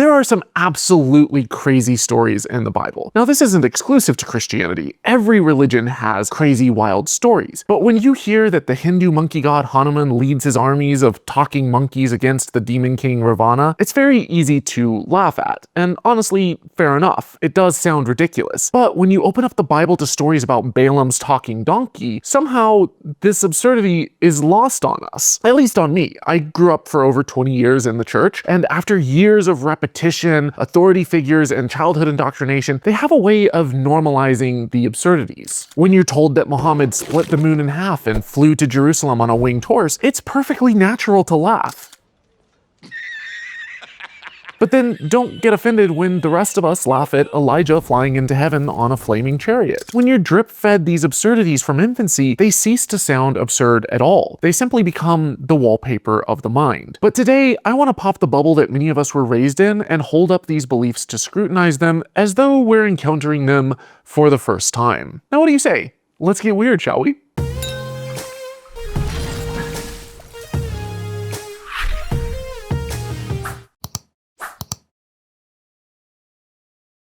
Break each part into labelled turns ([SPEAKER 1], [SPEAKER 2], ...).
[SPEAKER 1] There are some absolutely crazy stories in the Bible. Now, this isn't exclusive to Christianity. Every religion has crazy, wild stories. But when you hear that the Hindu monkey god Hanuman leads his armies of talking monkeys against the demon king Ravana, it's very easy to laugh at. And honestly, fair enough. It does sound ridiculous. But when you open up the Bible to stories about Balaam's talking donkey, somehow this absurdity is lost on us. At least on me. I grew up for over 20 years in the church, and after years of repetition, authority figures, and childhood indoctrination, they have a way of normalizing the absurdities. When you're told that Mohammad split the moon in half and flew to Jerusalem on a winged horse, it's perfectly natural to laugh. But then don't get offended when the rest of us laugh at Elijah flying into heaven on a flaming chariot. When you're drip-fed these absurdities from infancy, they cease to sound absurd at all. They simply become the wallpaper of the mind. But today, I want to pop the bubble that many of us were raised in and hold up these beliefs to scrutinize them as though we're encountering them for the first time. Now, what do you say? Let's get weird, shall we?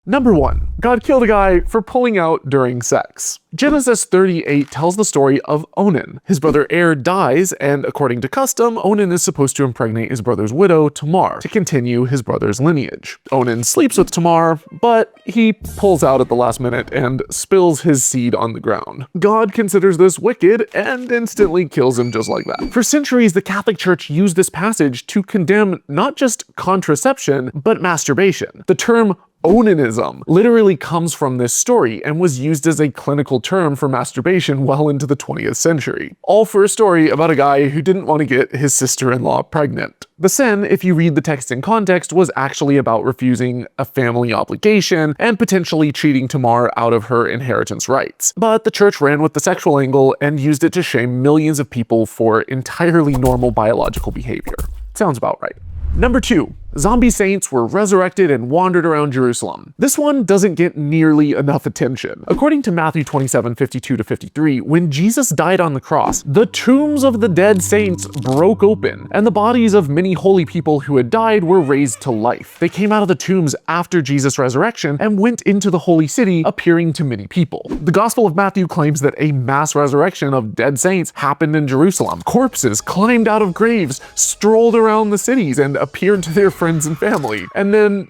[SPEAKER 1] Number 1. God killed a guy for pulling out during sex. Genesis 38 tells the story of Onan. His brother Er dies, and according to custom, Onan is supposed to impregnate his brother's widow, Tamar, to continue his brother's lineage. Onan sleeps with Tamar, but he pulls out at the last minute and spills his seed on the ground. God considers this wicked and instantly kills him just like that. For centuries, the Catholic Church used this passage to condemn not just contraception, but masturbation. The term Onanism literally comes from this story and was used as a clinical term for masturbation well into the 20th century. All for a story about a guy who didn't want to get his sister-in-law pregnant. The sin, if you read the text in context, was actually about refusing a family obligation and potentially cheating Tamar out of her inheritance rights. But the church ran with the sexual angle and used it to shame millions of people for entirely normal biological behavior. Sounds about right. Number 2. Zombie saints were resurrected and wandered around Jerusalem. This one doesn't get nearly enough attention. According to Matthew 27:52-53, when Jesus died on the cross, the tombs of the dead saints broke open, and the bodies of many holy people who had died were raised to life. They came out of the tombs after Jesus' resurrection and went into the holy city, appearing to many people. The Gospel of Matthew claims that a mass resurrection of dead saints happened in Jerusalem. Corpses climbed out of graves, strolled around the cities, and appeared to their friends and family, and then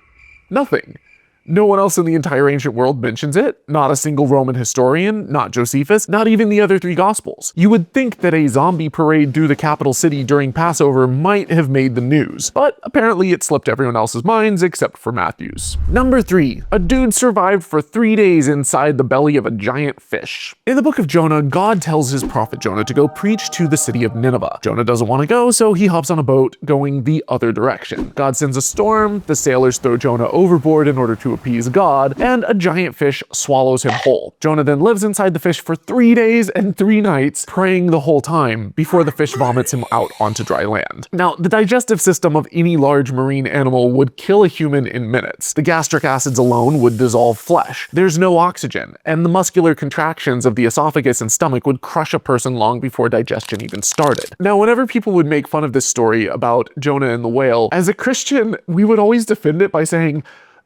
[SPEAKER 1] nothing. No one else in the entire ancient world mentions it, not a single Roman historian, not Josephus, not even the other 3 Gospels. You would think that a zombie parade through the capital city during Passover might have made the news, but apparently it slipped everyone else's minds except for Matthew's. Number 3. A dude survived for 3 days inside the belly of a giant fish. In the book of Jonah, God tells his prophet Jonah to go preach to the city of Nineveh. Jonah doesn't want to go, so he hops on a boat going the other direction. God sends a storm, the sailors throw Jonah overboard in order to appease God, and a giant fish swallows him whole. Jonah then lives inside the fish for 3 days and 3 nights, praying the whole time before the fish vomits him out onto dry land. Now, the digestive system of any large marine animal would kill a human in minutes. The gastric acids alone would dissolve flesh. There's no oxygen, and the muscular contractions of the esophagus and stomach would crush a person long before digestion even started. Now, whenever people would make fun of this story about Jonah and the whale, as a Christian, we would always defend it by saying,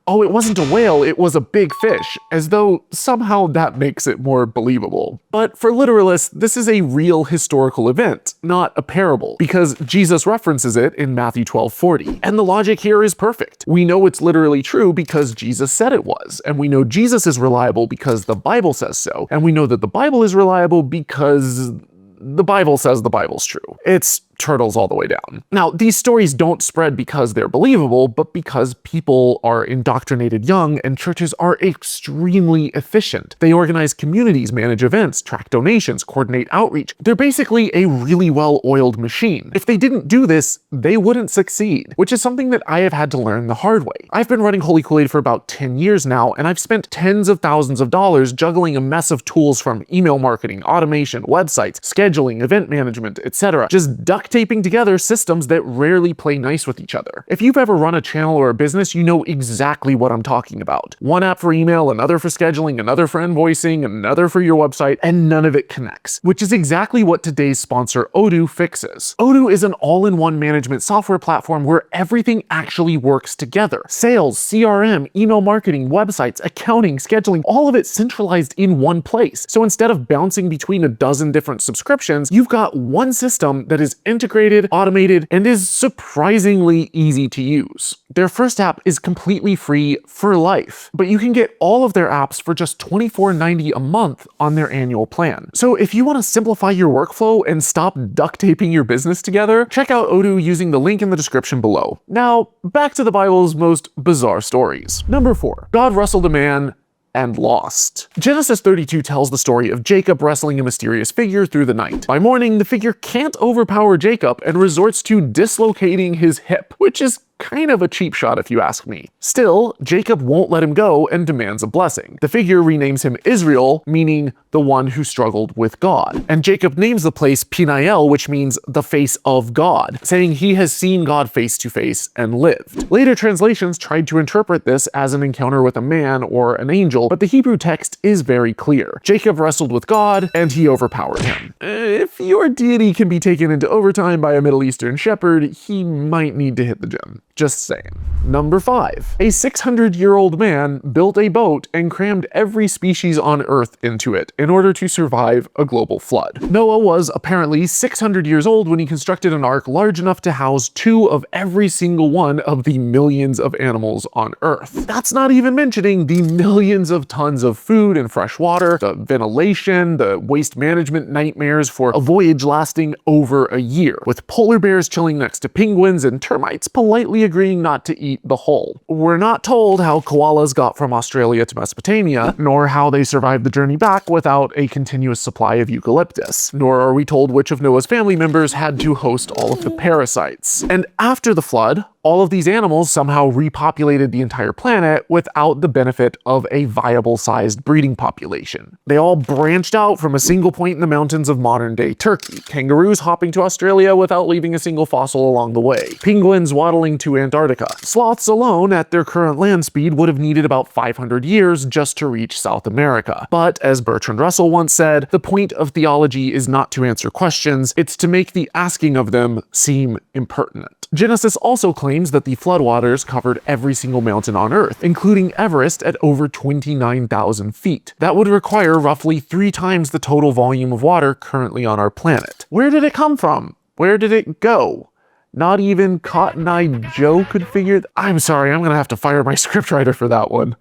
[SPEAKER 1] oh, it wasn't a whale, it was a big fish, as though somehow that makes it more believable. But for literalists, this is a real historical event, not a parable, because Jesus references it in Matthew 12:40. And the logic here is perfect. We know it's literally true because Jesus said it was, and we know Jesus is reliable because the Bible says so, and we know that the Bible is reliable because the Bible says the Bible's true. It's turtles all the way down. Now, these stories don't spread because they're believable, but because people are indoctrinated young and churches are extremely efficient. They organize communities, manage events, track donations, coordinate outreach. They're basically a really well-oiled machine. If they didn't do this, they wouldn't succeed, which is something that I have had to learn the hard way. I've been running Holy Kool-Aid for about 10 years now, and I've spent tens of thousands of dollars juggling a mess of tools from email marketing, automation, websites, scheduling, event management, etc., just duct duct taping together systems that rarely play nice with each other. If you've ever run a channel or a business, you know exactly what I'm talking about. One app for email, another for scheduling, another for invoicing, another for your website, and none of it connects, which is exactly what today's sponsor Odoo fixes. Odoo is an all-in-one management software platform where everything actually works together. Sales, CRM, email marketing, websites, accounting, scheduling, all of it centralized in one place. So instead of bouncing between a dozen different subscriptions, you've got one system that is integrated, automated, and is surprisingly easy to use. Their first app is completely free for life, but you can get all of their apps for just $24.90 a month on their annual plan. So if you want to simplify your workflow and stop duct taping your business together, check out Odoo using the link in the description below. Now, back to the Bible's most bizarre stories. Number 4. God wrestled a man and lost. Genesis 32 tells the story of Jacob wrestling a mysterious figure through the night. By morning, the figure can't overpower Jacob and resorts to dislocating his hip, which is kind of a cheap shot if you ask me. Still, Jacob won't let him go and demands a blessing. The figure renames him Israel, meaning the one who struggled with God. And Jacob names the place Peniel, which means the face of God, saying he has seen God face to face and lived. Later translations tried to interpret this as an encounter with a man or an angel, but the Hebrew text is very clear. Jacob wrestled with God and he overpowered him. If your deity can be taken into overtime by a Middle Eastern shepherd, he might need to hit the gym. Just saying. Number 5. A 600-year-old man built a boat and crammed every species on Earth into it in order to survive a global flood. Noah was apparently 600 years old when he constructed an ark large enough to house 2 of every single one of the millions of animals on Earth. That's not even mentioning the millions of tons of food and fresh water, the ventilation, the waste management nightmares for a voyage lasting over a year, with polar bears chilling next to penguins and termites politely agreeing not to eat the whole. We're not told how koalas got from Australia to Mesopotamia, nor how they survived the journey back without a continuous supply of eucalyptus, nor are we told which of Noah's family members had to host all of the parasites. And after the flood, all of these animals somehow repopulated the entire planet without the benefit of a viable-sized breeding population. They all branched out from a single point in the mountains of modern-day Turkey. Kangaroos hopping to Australia without leaving a single fossil along the way. Penguins waddling to Antarctica. Sloths alone, at their current land speed, would have needed about 500 years just to reach South America. But, as Bertrand Russell once said, the point of theology is not to answer questions, it's to make the asking of them seem impertinent. Genesis also claims that the floodwaters covered every single mountain on Earth, including Everest at over 29,000 feet. That would require roughly 3 times the total volume of water currently on our planet. Where did it come from? Where did it go? Not even Cotton Eye Joe could figure I'm sorry, I'm gonna have to fire my scriptwriter for that one.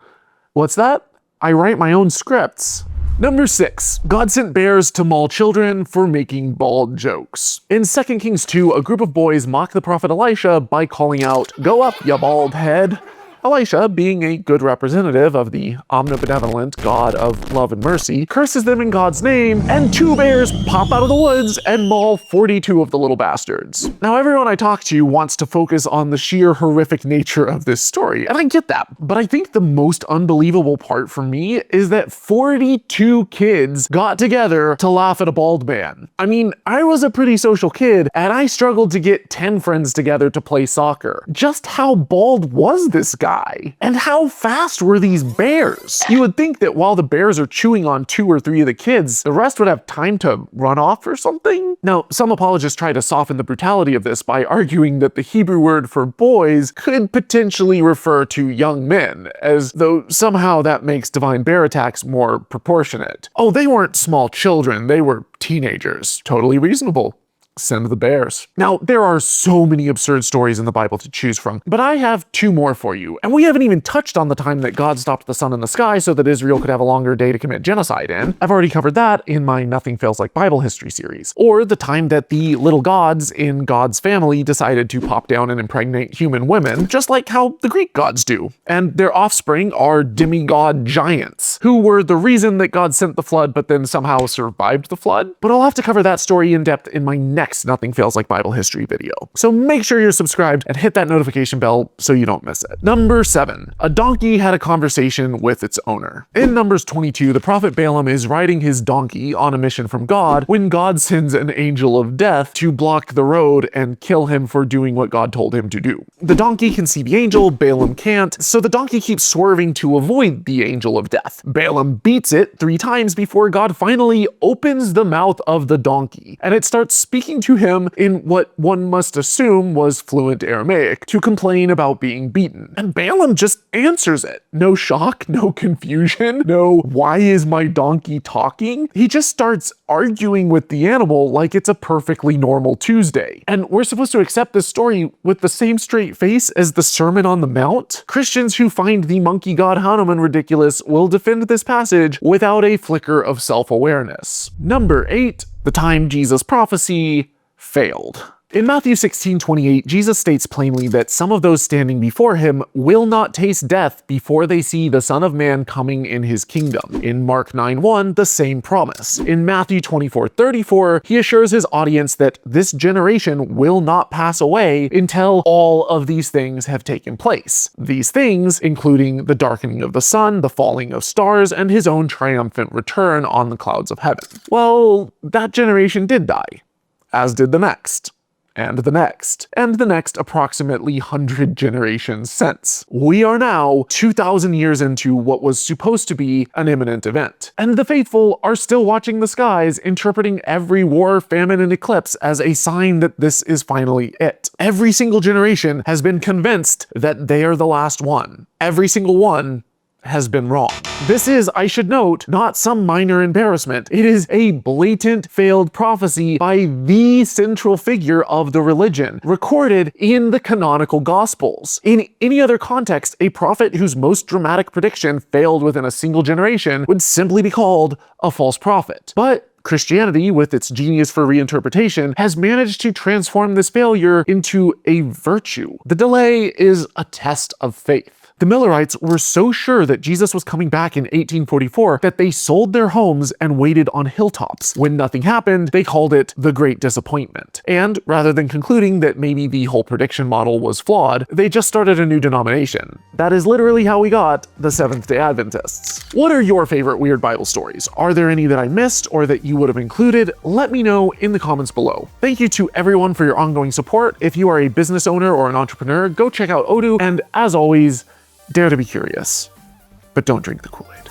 [SPEAKER 1] What's that? I write my own scripts. Number 6. God sent bears to maul children for making bald jokes. In 2 Kings 2, a group of boys mock the prophet Elisha by calling out, "Go up, ya bald head." Elisha, being a good representative of the omnibenevolent God of love and mercy, curses them in God's name, and 2 bears pop out of the woods and maul 42 of the little bastards. Now, everyone I talk to wants to focus on the sheer horrific nature of this story, and I get that, but I think the most unbelievable part for me is that 42 kids got together to laugh at a bald man. I mean, I was a pretty social kid, and I struggled to get 10 friends together to play soccer. Just how bald was this guy? And how fast were these bears? You would think that while the bears are chewing on 2 or 3 of the kids, the rest would have time to run off or something? Now, some apologists try to soften the brutality of this by arguing that the Hebrew word for boys could potentially refer to young men, as though somehow that makes divine bear attacks more proportionate. Oh, they weren't small children, they were teenagers. Totally reasonable. Send the bears. Now, there are so many absurd stories in the Bible to choose from, but I have 2 more for you, and we haven't even touched on the time that God stopped the sun in the sky so that Israel could have a longer day to commit genocide in. I've already covered that in my Nothing Fails Like Bible History series. Or the time that the little gods in God's family decided to pop down and impregnate human women, just like how the Greek gods do. And their offspring are demigod giants, who were the reason that God sent the flood but then somehow survived the flood. But I'll have to cover that story in depth in my next next Nothing Fails Like Bible History video. So make sure you're subscribed and hit that notification bell so you don't miss it. Number 7. A donkey had a conversation with its owner. In Numbers 22, the prophet Balaam is riding his donkey on a mission from God when God sends an angel of death to block the road and kill him for doing what God told him to do. The donkey can see the angel, Balaam can't, so the donkey keeps swerving to avoid the angel of death. Balaam beats it 3 times before God finally opens the mouth of the donkey, and it starts speaking to him in what one must assume was fluent Aramaic to complain about being beaten. And Balaam just answers it. No shock, no confusion, no why is my donkey talking? He just starts arguing with the animal like it's a perfectly normal Tuesday. And we're supposed to accept this story with the same straight face as the Sermon on the Mount? Christians who find the monkey god Hanuman ridiculous will defend this passage without a flicker of self-awareness. Number 8, the time Jesus prophecy failed. In Matthew 16:28, Jesus states plainly that some of those standing before him will not taste death before they see the Son of Man coming in his kingdom. In Mark 9:1, the same promise. In Matthew 24:34, he assures his audience that this generation will not pass away until all of these things have taken place. These things, including the darkening of the sun, the falling of stars, and his own triumphant return on the clouds of heaven. Well, that generation did die, as did the next. And the next, and the next approximately 100 generations since. We are now 2,000 years into what was supposed to be an imminent event. And the faithful are still watching the skies, interpreting every war, famine, and eclipse as a sign that this is finally it. Every single generation has been convinced that they are the last one. Every single one has been wrong. This is, I should note, not some minor embarrassment. It is a blatant failed prophecy by the central figure of the religion, recorded in the canonical Gospels. In any other context, a prophet whose most dramatic prediction failed within a single generation would simply be called a false prophet. But Christianity, with its genius for reinterpretation, has managed to transform this failure into a virtue. The delay is a test of faith. The Millerites were so sure that Jesus was coming back in 1844 that they sold their homes and waited on hilltops. When nothing happened, they called it the Great Disappointment. And rather than concluding that maybe the whole prediction model was flawed, they just started a new denomination. That is literally how we got the Seventh-day Adventists. What are your favorite weird Bible stories? Are there any that I missed or that you would have included? Let me know in the comments below. Thank you to everyone for your ongoing support. If you are a business owner or an entrepreneur, go check out Odoo, and as always, dare to be curious, but don't drink the Kool-Aid.